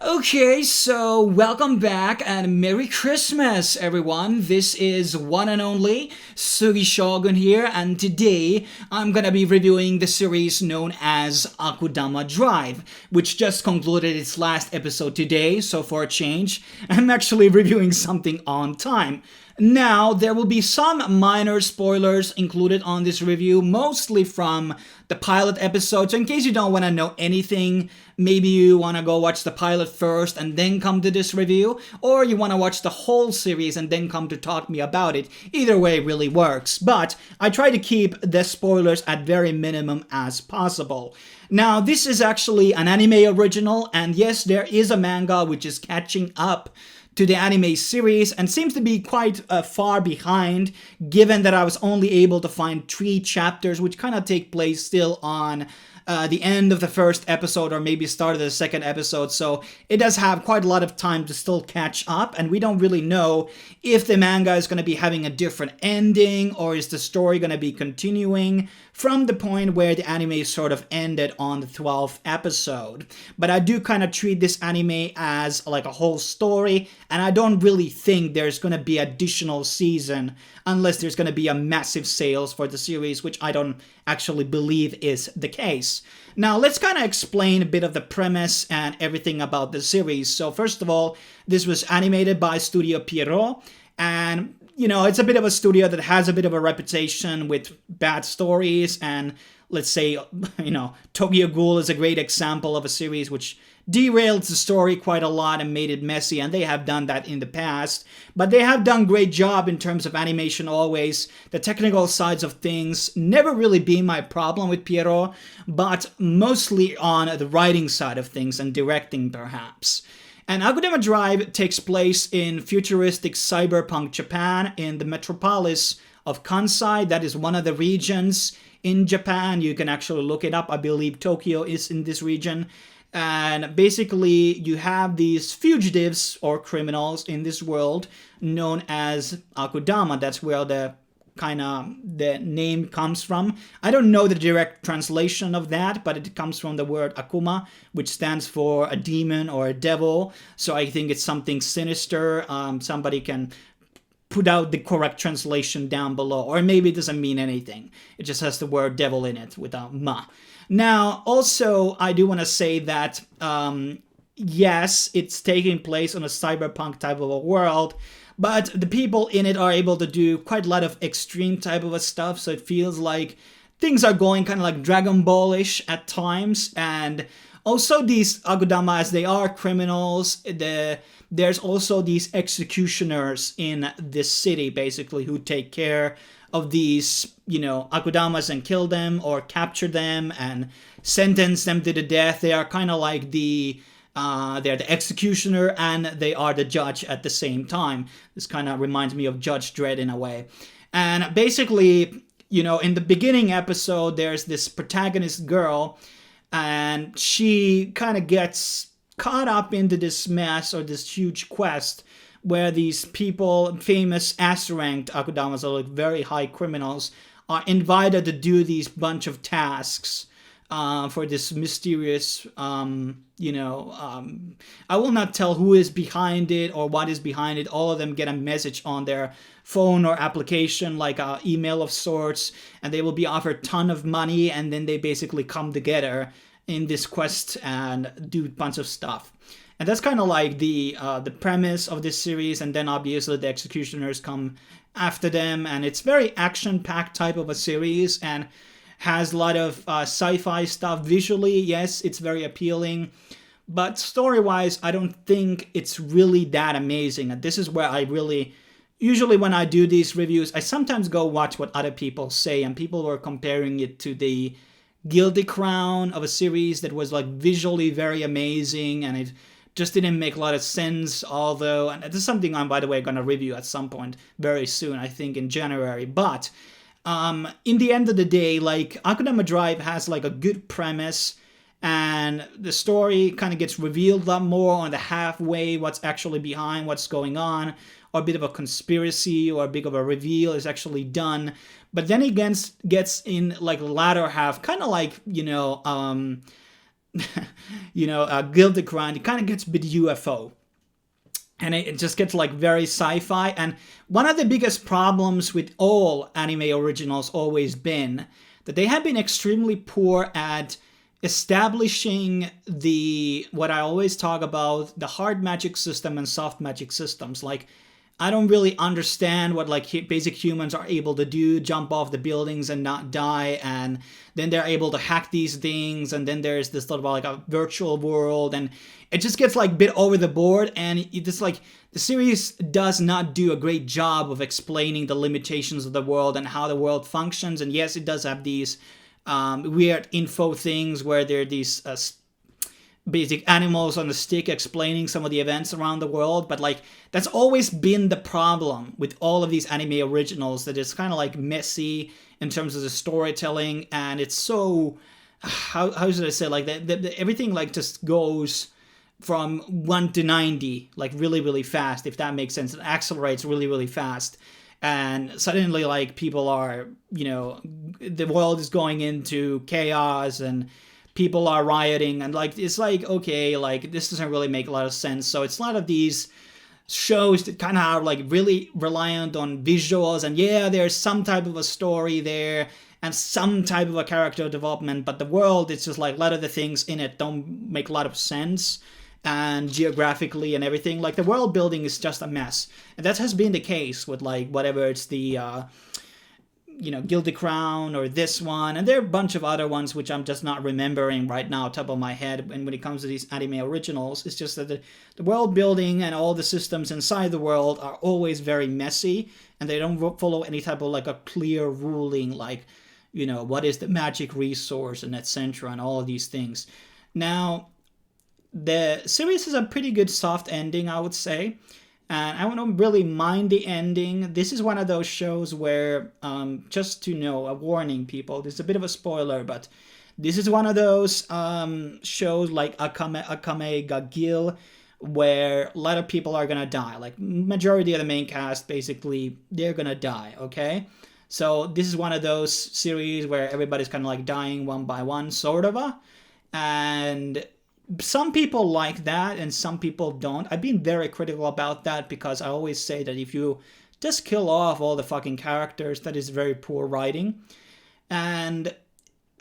Okay, so welcome back and Merry Christmas, everyone. This is one and only Sugi Shogun here, and today I'm gonna be reviewing the series known as Akudama Drive, which just concluded its last episode today. So for a change, I'm actually reviewing something on time. Now, there will be some minor spoilers included on this review, mostly from the pilot episode. So in case you don't want to know anything, maybe you want to go watch the pilot first and then come to this review, or you want to watch the whole series and then come to talk to me about it. Either way really works, but I try to keep the spoilers at very minimum as possible. Now, this is actually an anime original, and yes, there is a manga which is catching up to the anime series and seems to be quite far behind, given that I was only able to find 3 chapters which kind of take place still on the end of the first episode or maybe start of the second episode, so it does have quite a lot of time to still catch up, and we don't really know if the manga is going to be having a different ending or is the story going to be continuing from the point where the anime sort of ended on the 12th episode. But I do kind of treat this anime as like a whole story, and I don't really think there's going to be additional season unless there's going to be a massive sales for the series, which I don't actually believe is the case. Now, let's kind of explain a bit of the premise and everything about the series. So first of all, this was animated by Studio Pierrot, and it's a bit of a studio that has a bit of a reputation with bad stories, and let's say, Tokyo Ghoul is a great example of a series which derailed the story quite a lot and made it messy, and they have done that in the past. But they have done a great job in terms of animation always. The technical sides of things never really been my problem with Pierrot, but mostly on the writing side of things and directing perhaps. And Akudama Drive takes place in futuristic cyberpunk Japan in the metropolis of Kansai. That is one of the regions in Japan. You can actually look it up. I believe Tokyo is in this region. And basically, you have these fugitives or criminals in this world known as Akudama. That's where the name comes from. I don't know the direct translation of that, but it comes from the word akuma, which stands for a demon or a devil. So I think it's something sinister. Somebody can put out the correct translation down below, or maybe it doesn't mean anything. It just has the word devil in it without ma. Now, also, I do want to say that, yes, it's taking place on a cyberpunk type of a world, but the people in it are able to do quite a lot of extreme type of a stuff, so it feels like things are going kind of like Dragon Ball-ish at times, and also these Akudama, as they are criminals, there's also these executioners in this city, basically, who take care of these, Akudamas and kill them or capture them and sentence them to the death. They are kind of like they're the executioner and they are the judge at the same time. This kind of reminds me of Judge Dredd in a way. And basically, in the beginning episode, there's this protagonist girl, and she kind of gets caught up into this mess or this huge quest where these people, famous S-ranked Akudamas, are like very high criminals, are invited to do these bunch of tasks for this mysterious, I will not tell who is behind it or what is behind it. All of them get a message on their phone or application, like an email of sorts, and they will be offered a ton of money, and then they basically come together in this quest and do a bunch of stuff. And that's kind of like the premise of this series, and then obviously the executioners come after them, and it's very action-packed type of a series, and has a lot of sci-fi stuff. Visually, yes, it's very appealing, but story-wise, I don't think it's really that amazing. And this is where I really, usually when I do these reviews, I sometimes go watch what other people say, and people were comparing it to the Guilty Crown of a series that was like visually very amazing, and it just didn't make a lot of sense, although, and this is something I'm, by the way, going to review at some point very soon, I think in January, but in the end of the day, like, Akudama Drive has like a good premise, and the story kind of gets revealed a lot more on the halfway, what's actually behind what's going on, or a bit of a conspiracy or a bit of a reveal is actually done. But then it gets in like the latter half, kind of like, guilty crown, it kind of gets a bit UFO. And it just gets like very sci-fi. And one of the biggest problems with all anime originals always been that they have been extremely poor at establishing what I always talk about, the hard magic system and soft magic systems. Like, I don't really understand what like basic humans are able to do, jump off the buildings and not die, and then they're able to hack these things, and then there's this sort of like a virtual world, and it just gets like a bit over the board, and it just like the series does not do a great job of explaining the limitations of the world and how the world functions. And yes, it does have these weird info things where there are these basic animals on the stick explaining some of the events around the world, but like that's always been the problem with all of these anime originals, that it's kind of like messy in terms of the storytelling, and it's so how should I say, like everything like just goes from 1 to 90 like really really fast, if that makes sense. It accelerates really really fast, and suddenly like people are, the world is going into chaos and people are rioting, and like it's like, okay, like this doesn't really make a lot of sense. So it's a lot of these shows that kind of are like really reliant on visuals, and yeah, there's some type of a story there and some type of a character development, but the world, it's just like a lot of the things in it don't make a lot of sense, and geographically and everything, like the world building is just a mess. And that has been the case with like whatever it's the Guilty Crown or this one, and there are a bunch of other ones which I'm just not remembering right now top of my head. And when it comes to these anime originals, it's just that the world building and all the systems inside the world are always very messy, and they don't follow any type of like a clear ruling, like what is the magic resource and etc. and all of these things. Now the series has a pretty good soft ending, I would say. And I don't really mind the ending. This is one of those shows where, just to know, a warning, people, this is a bit of a spoiler, but this is one of those shows like Akame ga Kill, where a lot of people are gonna die. Like, majority of the main cast, basically, they're gonna die, okay? So this is one of those series where everybody's kind of like dying one by one, sort of. And some people like that and some people don't. I've been very critical about that, because I always say that if you just kill off all the fucking characters, that is very poor writing. And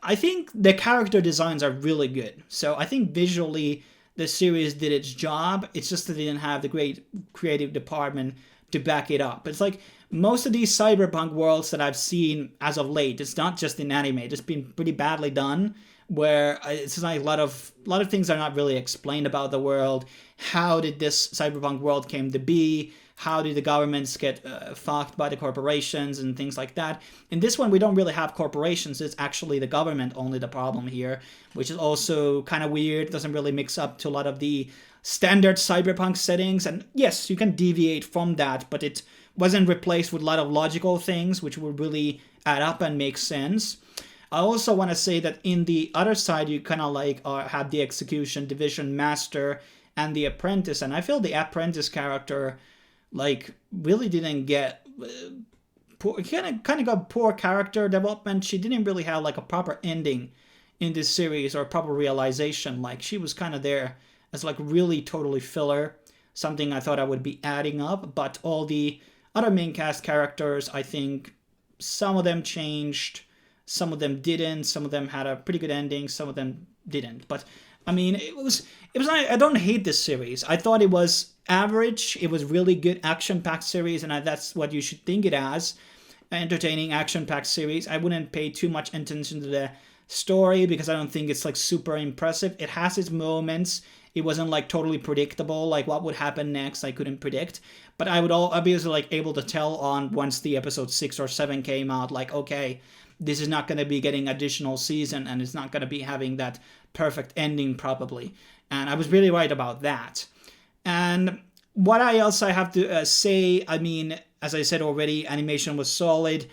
I think the character designs are really good. So I think visually the series did its job. It's just that they didn't have the great creative department to back it up. It's like most of these cyberpunk worlds that I've seen as of late, it's not just in anime, it's been pretty badly done, where it's like a lot of things are not really explained about the world. How did this cyberpunk world came to be? How did the governments get fucked by the corporations and things like that? In this one, we don't really have corporations. It's actually the government only the problem here, which is also kind of weird. It doesn't really mix up to a lot of the standard cyberpunk settings. And yes, you can deviate from that, but it wasn't replaced with a lot of logical things, which would really add up and make sense. I also want to say that in the other side, you kind of like have the execution division master and the apprentice, and I feel the apprentice character like really didn't get kind of got poor character development. She didn't really have like a proper ending in this series or proper realization. Like, she was kind of there as like really totally filler, something I thought I would be adding up. But all the other main cast characters, I think some of them changed, some of them didn't, some of them had a pretty good ending, some of them didn't. But I mean, it was I don't hate this series. I thought it was average. It was really good action-packed series, and that's what you should think it as. Entertaining action-packed series. I wouldn't pay too much attention to the story because I don't think it's like super impressive. It has its moments. It wasn't like totally predictable, like what would happen next I couldn't predict. But I would obviously like able to tell on once the episode 6 or 7 came out, like, okay, this is not going to be getting additional season, and it's not going to be having that perfect ending probably. And I was really right about that. And what else I have to say, I mean, as I said already, animation was solid,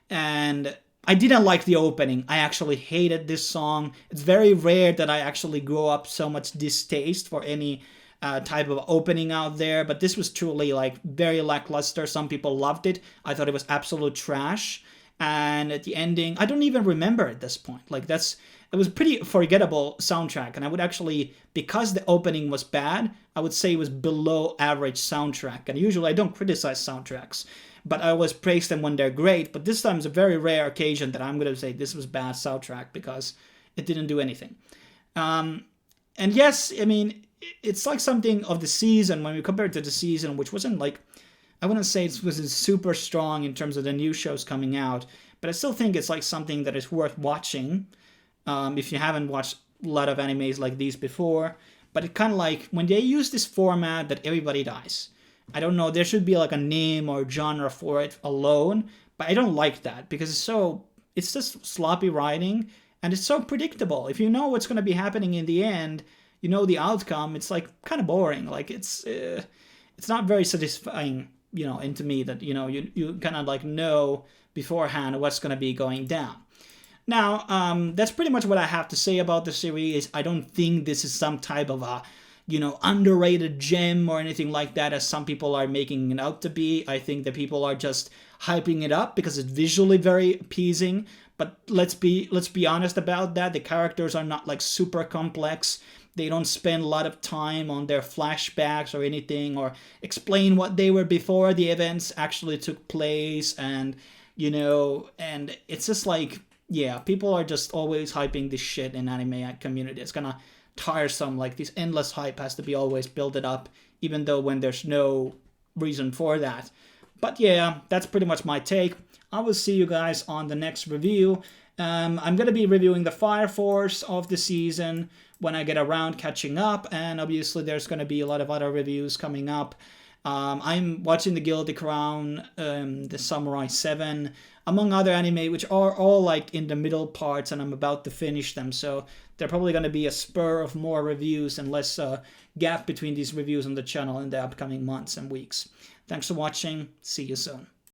and I didn't like the opening. I actually hated this song. It's very rare that I actually grow up so much distaste for any type of opening out there, but this was truly like very lackluster. Some people loved it. I thought it was absolute trash. And at the ending, I don't even remember at this point. Like it was pretty forgettable soundtrack, and I would actually, because the opening was bad, I would say it was below average soundtrack. And usually I don't criticize soundtracks, but I always praise them when they're great. But this time is a very rare occasion that I'm going to say this was bad soundtrack because it didn't do anything. And yes, I mean, it's like something of the season when we compare it to the season, which wasn't like, I wouldn't say it was super strong in terms of the new shows coming out, but I still think it's like something that is worth watching if you haven't watched a lot of animes like these before. But it kind of like, when they use this format that everybody dies, I don't know, there should be like a name or genre for it alone, but I don't like that because it's just sloppy writing and it's so predictable. If you know what's going to be happening in the end, you know the outcome, it's like kind of boring. Like it's not very satisfying, and to me that, you kind of like know beforehand what's going to be going down. Now, that's pretty much what I have to say about the series. I don't think this is some type of a, underrated gem or anything like that, as some people are making it out to be. I think that people are just hyping it up because it's visually very appeasing. But let's be honest about that. The characters are not like super complex. They don't spend a lot of time on their flashbacks or anything, or explain what they were before the events actually took place. And, and it's just like, yeah, people are just always hyping this shit in anime community. It's kind of tiresome. Like, this endless hype has to be always built up, even though when there's no reason for that. But yeah, that's pretty much my take. I will see you guys on the next review. I'm going to be reviewing the Fire Force of the season when I get around catching up, and obviously there's going to be a lot of other reviews coming up. I'm watching the Guilty Crown, the Samurai 7, among other anime, which are all like in the middle parts, and I'm about to finish them, so they're probably going to be a spur of more reviews and less gap between these reviews on the channel in the upcoming months and weeks. Thanks for watching. See you soon.